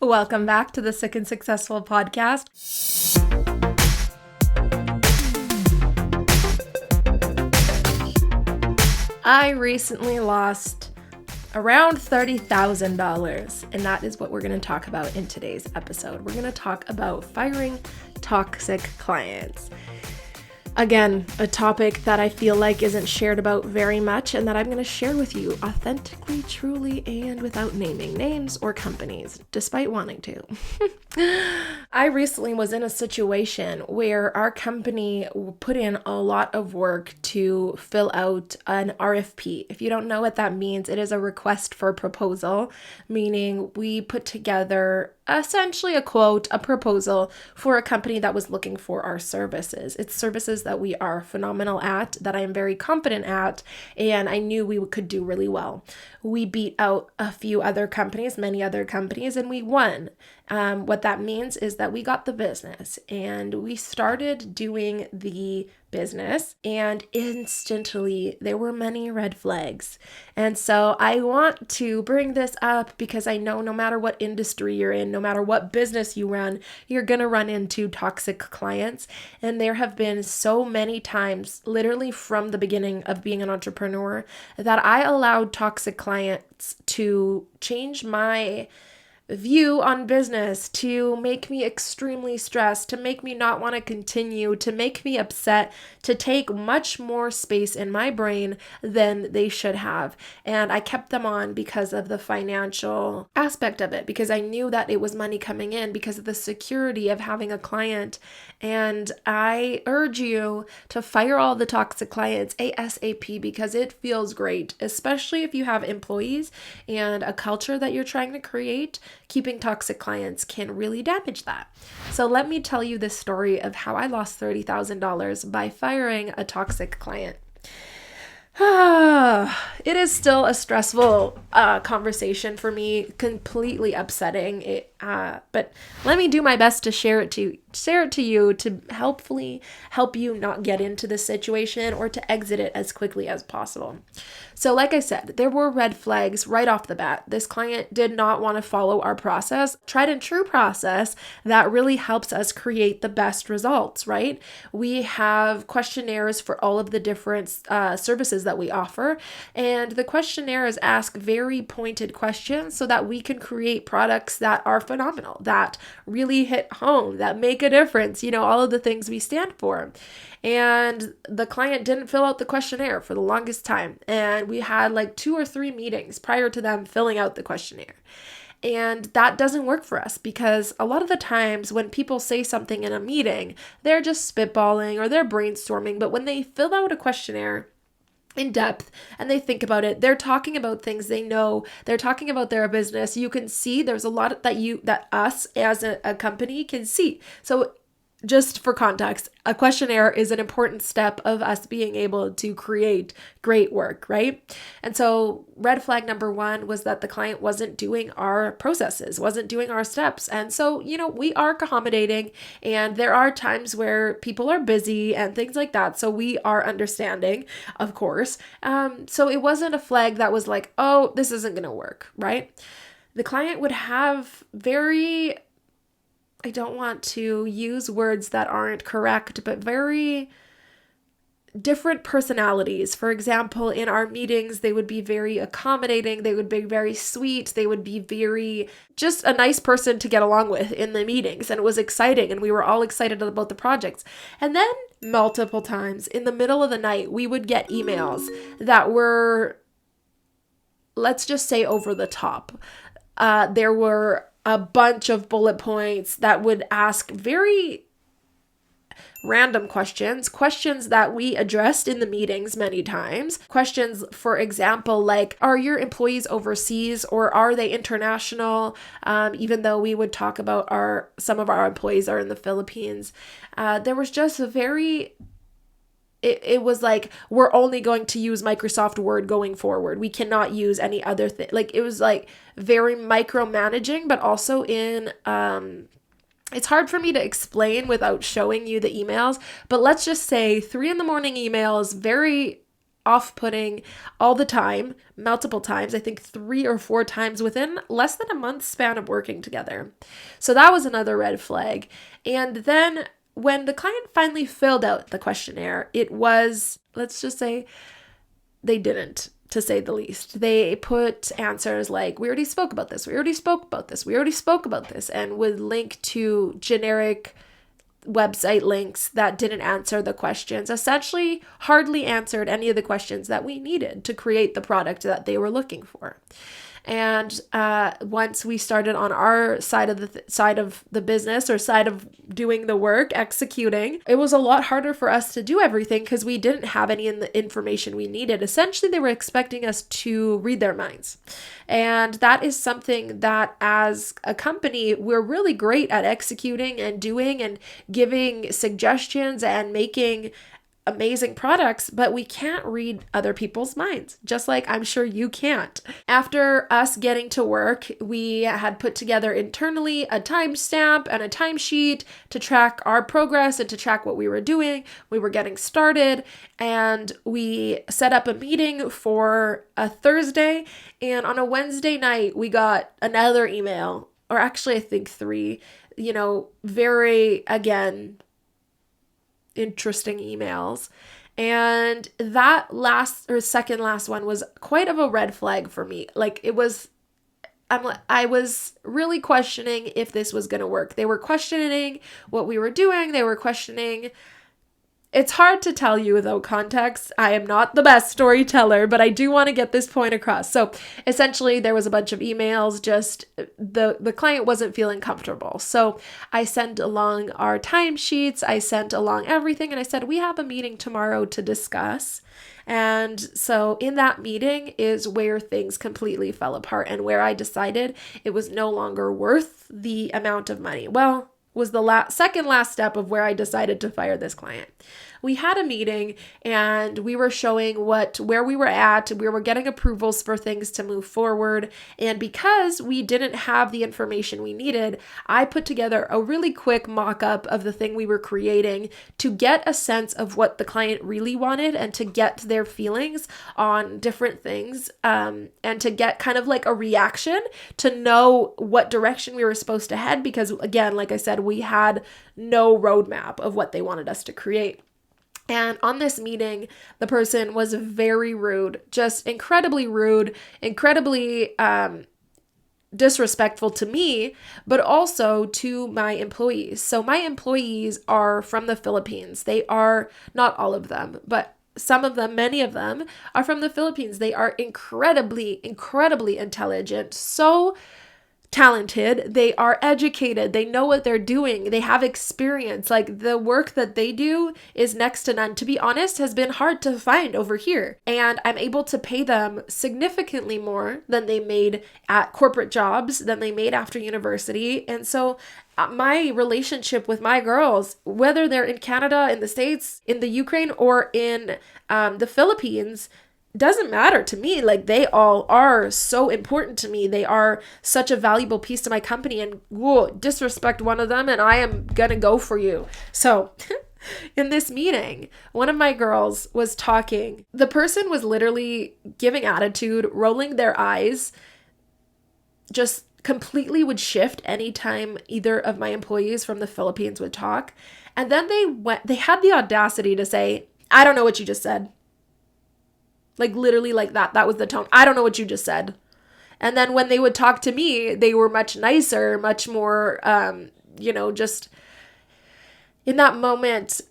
Welcome back to the Sick and Successful podcast. I recently lost around $30,000, and that is what we're going to talk about in today's episode. We're going to talk about firing toxic clients. Again, a topic that I feel like isn't shared about very much and that I'm going to share with you authentically, truly, and without naming names or companies, despite wanting to. I recently was in a situation where our company put in a lot of work to fill out an RFP. If you don't know what that means, it is a request for proposal, meaning we put together essentially a quote, a proposal for a company that was looking for our services. It's services that we are phenomenal at, that I am very confident at, and I knew we could do really well. We beat out a few other companies, many other companies, and we won. What that means is that we got the business and we started doing the business, and instantly there were many red flags. And so I want to bring this up because I know no matter what industry you're in, no matter what business you run, you're going to run into toxic clients. And there have been so many times, literally from the beginning of being an entrepreneur, that I allowed toxic clients to change my view on business, to make me extremely stressed, to make me not want to continue, to make me upset, to take much more space in my brain than they should have. And I kept them on because of the financial aspect of it, because I knew that it was money coming in, because of the security of having a client. And I urge you to fire all the toxic clients ASAP, because it feels great, especially if you have employees and a culture that you're trying to create. Keeping toxic clients can really damage that. So let me tell you this story of how I lost $30,000 by firing a toxic client. It is still a stressful conversation for me, completely upsetting. But let me do my best to share it to you to hopefully help you not get into this situation or to exit it as quickly as possible. So like I said, there were red flags right off the bat. This client did not want to follow our process, tried and true process that really helps us create the best results, right? We have questionnaires for all of the different services that we offer, and the questionnaires ask very pointed questions so that we can create products that are phenomenal, that really hit home, that make a difference, all of the things we stand for. And the client didn't fill out the questionnaire for the longest time. And we had like 2 or 3 meetings prior to them filling out the questionnaire. And that doesn't work for us, because a lot of the times when people say something in a meeting, they're just spitballing or they're brainstorming. But when they fill out a questionnaire in depth and they think about it, they're talking about things they know, they're talking about their business. You can see there's a lot that us as a company can see. So just for context, a questionnaire is an important step of us being able to create great work, right? And so red flag number 1 was that the client wasn't doing our processes, wasn't doing our steps. And so, we are accommodating, and there are times where people are busy and things like that. So we are understanding, of course. So it wasn't a flag that was like, oh, this isn't going to work, right? The client would have I don't want to use words that aren't correct, but very different personalities. For example, in our meetings, they would be very accommodating. They would be very sweet. They would be just a nice person to get along with in the meetings. And it was exciting. And we were all excited about the projects. And then multiple times in the middle of the night, we would get emails that were, let's just say, over the top. There were a bunch of bullet points that would ask very random questions that we addressed in the meetings many times. Questions, for example, like, are your employees overseas or are they international? Even though we would talk about some of our employees are in the Philippines. There was just it was like, we're only going to use Microsoft Word going forward. We cannot use any other thing. Like, it was like very micromanaging, but also in, it's hard for me to explain without showing you the emails, but let's just say 3 a.m. emails, very off-putting all the time, multiple times, I think 3 or 4 times within less than a month span of working together. So that was another red flag. And then when the client finally filled out the questionnaire, it was, let's just say, they didn't, to say the least. They put answers like, we already spoke about this, we already spoke about this, we already spoke about this, and would link to generic website links that didn't answer the questions, essentially hardly answered any of the questions that we needed to create the product that they were looking for. And once we started on our side of the business, or side of doing the work, executing, it was a lot harder for us to do everything because we didn't have any of the information we needed. Essentially, they were expecting us to read their minds. And that is something that as a company, we're really great at executing and doing and giving suggestions and making amazing products, but we can't read other people's minds, just like I'm sure you can't. After us getting to work, we had put together internally a timestamp and a timesheet to track our progress and to track what we were doing. We were getting started, and we set up a meeting for a Thursday, and on a Wednesday night, we got another email, or actually I think 3, very, again, interesting emails. And that second last one was quite of a red flag for me. I was really questioning if this was going to work. They were questioning what we were doing. They were questioning. It's hard to tell you without context. I am not the best storyteller, but I do want to get this point across. So essentially, there was a bunch of emails, just the client wasn't feeling comfortable. So I sent along our timesheets, I sent along everything, and I said, we have a meeting tomorrow to discuss. And so in that meeting is where things completely fell apart, and where I decided it was no longer worth the amount of money. Well, was the second last step of where I decided to fire this client. We had a meeting, and we were showing where we were at. We were getting approvals for things to move forward. And because we didn't have the information we needed, I put together a really quick mock-up of the thing we were creating to get a sense of what the client really wanted, and to get their feelings on different things, and to get kind of like a reaction to know what direction we were supposed to head. Because again, like I said, we had no roadmap of what they wanted us to create. And on this meeting, the person was very rude, just incredibly rude, incredibly disrespectful to me, but also to my employees. So my employees are from the Philippines. They are, not all of them, but some of them, many of them are from the Philippines. They are incredibly, incredibly intelligent, so talented, they are educated, they know what they're doing, they have experience. Like, the work that they do is next to none. To be honest, has been hard to find over here. And I'm able to pay them significantly more than they made at corporate jobs, than they made after university. And so my relationship with my girls, whether they're in Canada, in the States, in the Ukraine, or in the Philippines, doesn't matter to me. Like, they all are so important to me. They are such a valuable piece to my company, and disrespect one of them and I am gonna go for you. So in this meeting, one of my girls was talking. The person was literally giving attitude, rolling their eyes, just completely would shift anytime either of my employees from the Philippines would talk. And then they had the audacity to say, I don't know what you just said. Like, literally like that. That was the tone. I don't know what you just said. And then when they would talk to me, they were much nicer, much more, just in that moment,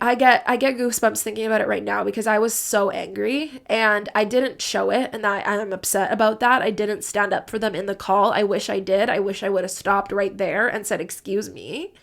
I get goosebumps thinking about it right now, because I was so angry and I didn't show it, and I am upset about that. I didn't stand up for them in the call. I wish I did. I wish I would have stopped right there and said, excuse me.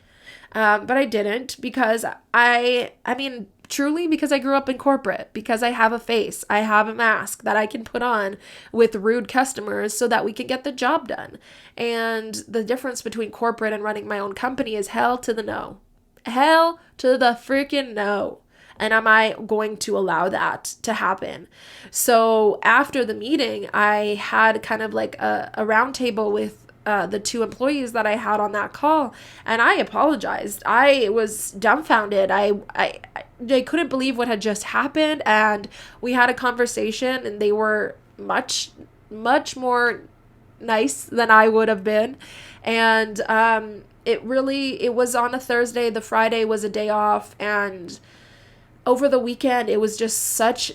But I didn't, because I mean, truly, because I grew up in corporate, because I have a face, I have a mask that I can put on with rude customers so that we can get the job done. And the difference between corporate and running my own company is hell to the no. Hell to the freaking no. And am I going to allow that to happen? So after the meeting, I had kind of like a round table with the two employees that I had on that call, and I apologized. I was dumbfounded. I couldn't believe what had just happened, and we had a conversation, and they were much, much more nice than I would have been. And it was on a Thursday. The Friday was a day off, and over the weekend, it was just such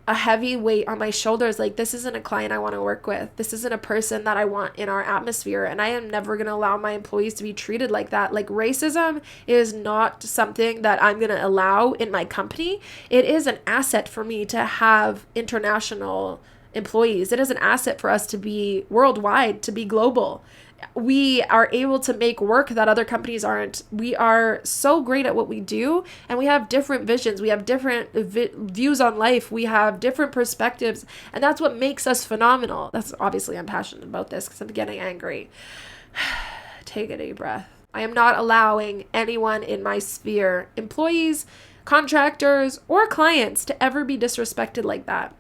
a heavy weight on my shoulders. Like, this isn't a client I want to work with. This isn't a person that I want in our atmosphere. And I am never going to allow my employees to be treated like that. Like, racism is not something that I'm going to allow in my company. It is an asset for me to have international employees. It is an asset for us to be worldwide, to be global. We are able to make work that other companies aren't. We are so great at what we do, and we have different visions. We have different views on life. We have different perspectives, and that's what makes us phenomenal. That's obviously I'm passionate about this because I'm getting angry. Take a deep breath. I am not allowing anyone in my sphere, employees, contractors, or clients, to ever be disrespected like that.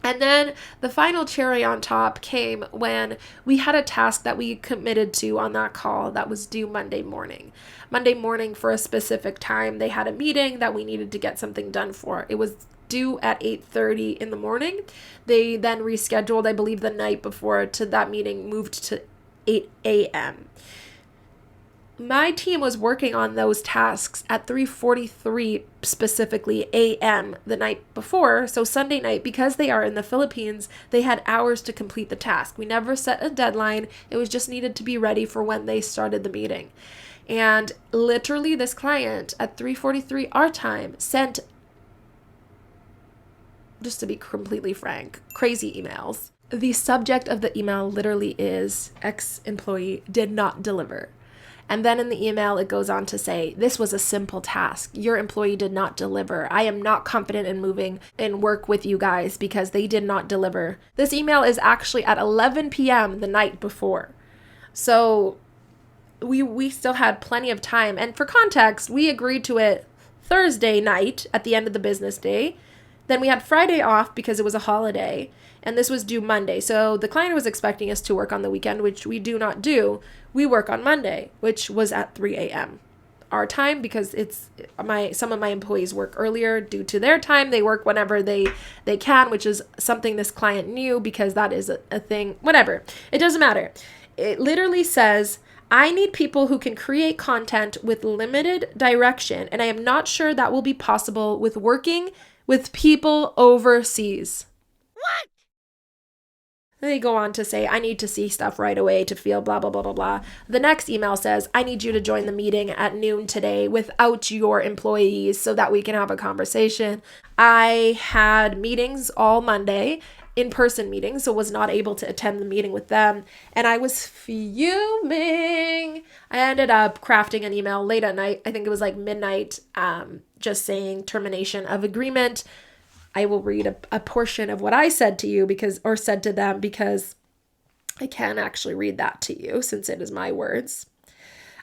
And then the final cherry on top came when we had a task that we committed to on that call that was due Monday morning. Monday morning for a specific time, they had a meeting that we needed to get something done for. It was due at 8:30 in the morning. They then rescheduled, I believe the night before, to that meeting moved to 8 a.m. My team was working on those tasks at 3:43 specifically a.m. the night before. So Sunday night, because they are in the Philippines, they had hours to complete the task. We never set a deadline. It was just needed to be ready for when they started the meeting. And literally this client at 3:43 our time sent, just to be completely frank, crazy emails. The subject of the email literally is ex-employee did not deliver. And then in the email, it goes on to say, this was a simple task. Your employee did not deliver. I am not confident in moving and work with you guys because they did not deliver. This email is actually at 11 p.m. the night before. So we still had plenty of time. And for context, we agreed to it Thursday night at the end of the business day. Then we had Friday off because it was a holiday. And this was due Monday. So the client was expecting us to work on the weekend, which we do not do. We work on Monday, which was at 3 a.m. our time, because some of my employees work earlier due to their time. They work whenever they can, which is something this client knew because that is a thing. Whatever. It doesn't matter. It literally says, I need people who can create content with limited direction, and I am not sure that will be possible with working with people overseas. What? They go on to say, I need to see stuff right away to feel blah, blah, blah, blah, blah. The next email says, I need you to join the meeting at noon today without your employees so that we can have a conversation. I had meetings all Monday, in-person meetings, so was not able to attend the meeting with them. And I was fuming. I ended up crafting an email late at night. I think it was like midnight, just saying termination of agreement. I will read a portion of what I said to you said to them because I can actually read that to you since it is my words.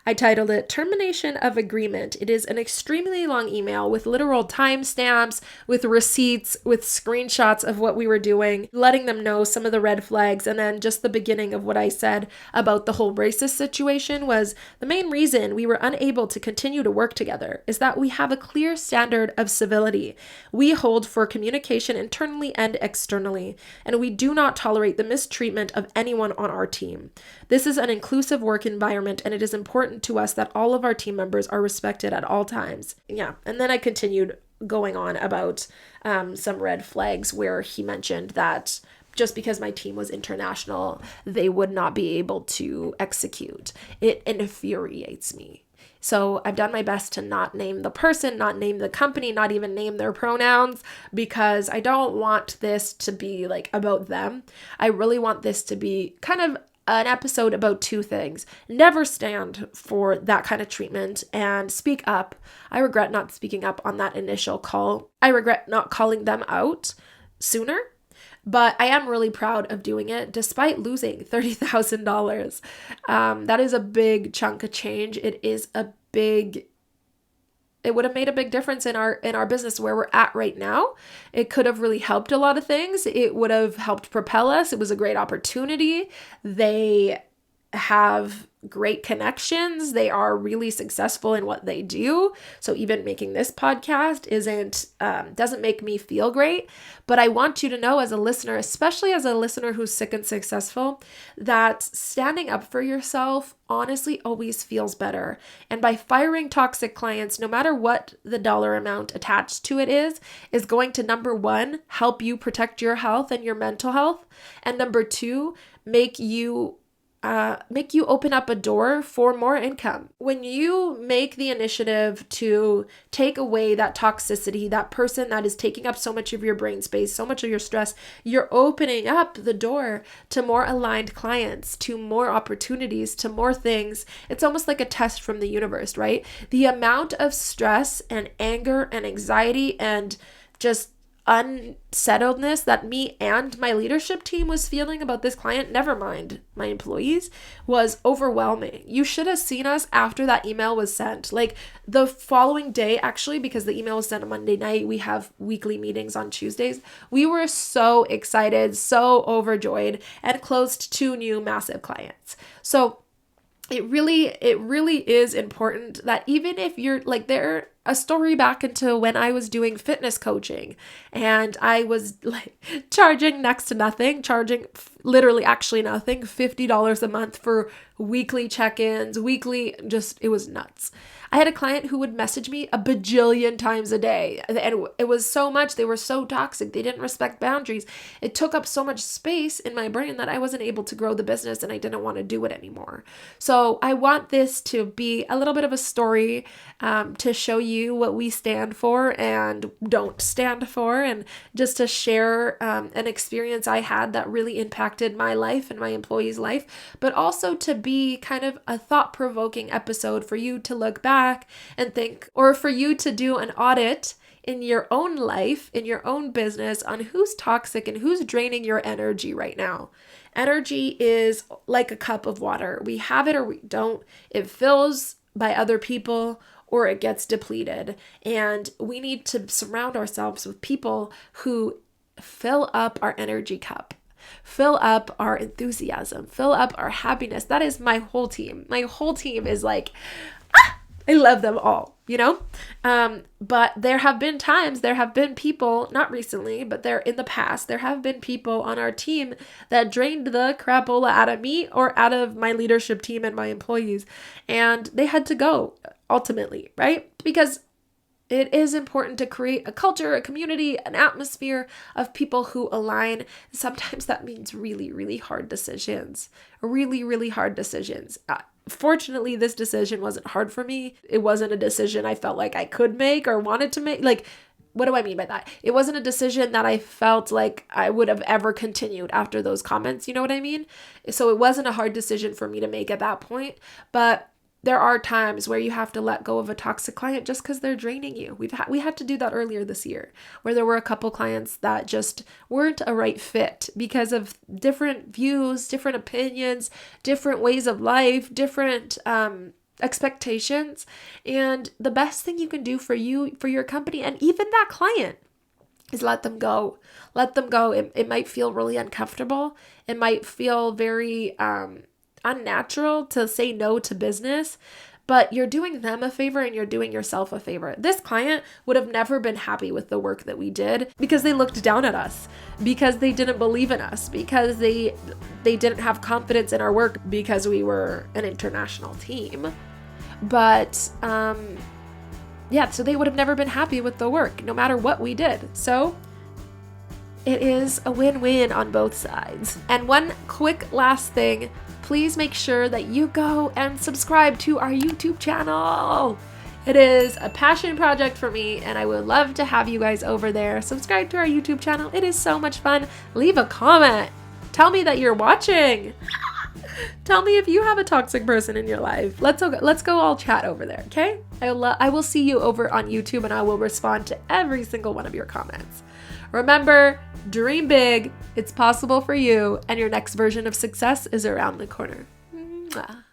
I titled it Termination of Agreement. It is an extremely long email with literal timestamps, with receipts, with screenshots of what we were doing, letting them know some of the red flags. And then just the beginning of what I said about the whole racist situation was the main reason we were unable to continue to work together is that we have a clear standard of civility we hold for communication internally and externally, and we do not tolerate the mistreatment of anyone on our team. This is an inclusive work environment, and it is important to us that all of our team members are respected at all times. Yeah. And then I continued going on about some red flags where he mentioned that just because my team was international, they would not be able to execute. It infuriates me. So I've done my best to not name the person, not name the company, not even name their pronouns, because I don't want this to be like about them. I really want this to be kind of an episode about two things. Never stand for that kind of treatment and speak up. I regret not speaking up on that initial call. I regret not calling them out sooner, but I am really proud of doing it despite losing $30,000. That is a big chunk of change. It would have made a big difference in our business where we're at right now. It could have really helped a lot of things. It would have helped propel us. It was a great opportunity. They have great connections. They are really successful in what they do. So even making this podcast doesn't make me feel great. But I want you to know as a listener, especially as a listener who's sick and successful, that standing up for yourself honestly always feels better. And by firing toxic clients, no matter what the dollar amount attached to it is going to, number one, help you protect your health and your mental health. And number two, make you open up a door for more income. When you make the initiative to take away that toxicity, that person that is taking up so much of your brain space, so much of your stress, you're opening up the door to more aligned clients, to more opportunities, to more things. It's almost like a test from the universe, right? The amount of stress and anger and anxiety and just unsettledness that me and my leadership team was feeling about this client, never mind my employees, was overwhelming. You should have seen us after that email was sent. Like the following day, actually, because the email was sent on Monday night, we have weekly meetings on Tuesdays. We were so excited, so overjoyed, and closed 2 new massive clients. So it really is important that even if you're like, a story back into when I was doing fitness coaching and I was like charging next to nothing, charging literally actually nothing, $50 a month for weekly check-ins, it was nuts. I had a client who would message me a bajillion times a day, and it was so much. They were so toxic. They didn't respect boundaries. It took up so much space in my brain that I wasn't able to grow the business, and I didn't want to do it anymore. So I want this to be a little bit of a story to show you what we stand for and don't stand for, and just to share an experience I had that really impacted my life and my employees' life, but also to be kind of a thought-provoking episode for you to look back and think, or for you to do an audit in your own life, in your own business, on who's toxic and who's draining your energy right now. Energy is like a cup of water. We have it or we don't. It fills by other people or it gets depleted. And we need to surround ourselves with people who fill up our energy cup. Fill up our enthusiasm, fill up our happiness. That is my whole team. My whole team is like, I love them all, but there have been people, not recently, but in the past, there have been people on our team that drained the crapola out of me or out of my leadership team and my employees. And they had to go ultimately, right? Because it is important to create a culture, a community, an atmosphere of people who align. Sometimes that means really, really hard decisions. Really, really hard decisions. Fortunately, this decision wasn't hard for me. It wasn't a decision I felt like I could make or wanted to make. Like, what do I mean by that? It wasn't a decision that I felt like I would have ever continued after those comments. You know what I mean? So it wasn't a hard decision for me to make at that point. But there are times where you have to let go of a toxic client just because they're draining you. We had to do that earlier this year, where there were a couple clients that just weren't a right fit because of different views, different opinions, different ways of life, different expectations. And the best thing you can do for you, for your company, and even that client, is let them go. Let them go. It might feel really uncomfortable. It might feel very unnatural to say no to business, but you're doing them a favor and you're doing yourself a favor. This client would have never been happy with the work that we did because they looked down at us, because they didn't believe in us, because they didn't have confidence in our work because we were an international team. But so they would have never been happy with the work no matter what we did. So it is a win-win on both sides. And one quick last thing, please make sure that you go and subscribe to our YouTube channel. It is a passion project for me, and I would love to have you guys over there. Subscribe to our YouTube channel. It is so much fun. Leave a comment. Tell me that you're watching. Tell me if you have a toxic person in your life. Let's go all chat over there, okay? I will see you over on YouTube, and I will respond to every single one of your comments. Remember, dream big, it's possible for you, and your next version of success is around the corner. Mwah.